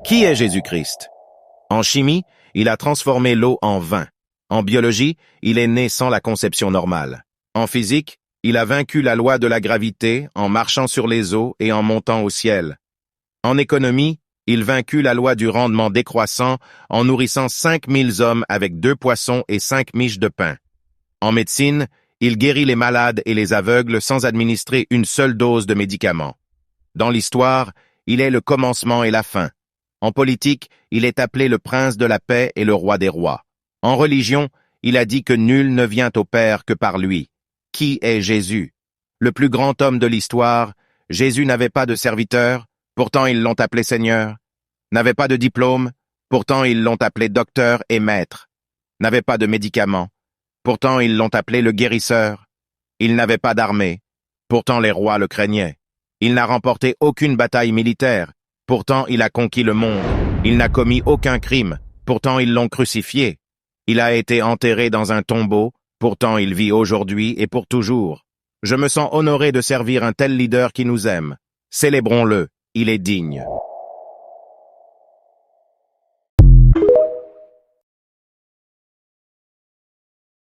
Qui est Jésus-Christ? En chimie, il a transformé l'eau en vin. En biologie, il est né sans la conception normale. En physique, il a vaincu la loi de la gravité en marchant sur les eaux et en montant au ciel. En économie, il vaincut la loi du rendement décroissant en nourrissant 5000 hommes avec 2 poissons et 5 miches de pain. En médecine, il guérit les malades et les aveugles sans administrer une seule dose de médicaments. Dans l'histoire, il est le commencement et la fin. En politique, il est appelé le prince de la paix et le roi des rois. En religion, il a dit que nul ne vient au Père que par lui. Qui est Jésus? Le plus grand homme de l'histoire, Jésus n'avait pas de serviteur, pourtant ils l'ont appelé Seigneur. N'avait pas de diplôme, pourtant ils l'ont appelé docteur et maître. N'avait pas de médicaments, pourtant ils l'ont appelé le guérisseur. Il n'avait pas d'armée, pourtant les rois le craignaient. Il n'a remporté aucune bataille militaire, pourtant il a conquis le monde. Il n'a commis aucun crime, pourtant ils l'ont crucifié. Il a été enterré dans un tombeau, pourtant il vit aujourd'hui et pour toujours. Je me sens honoré de servir un tel leader qui nous aime. Célébrons-le, il est digne.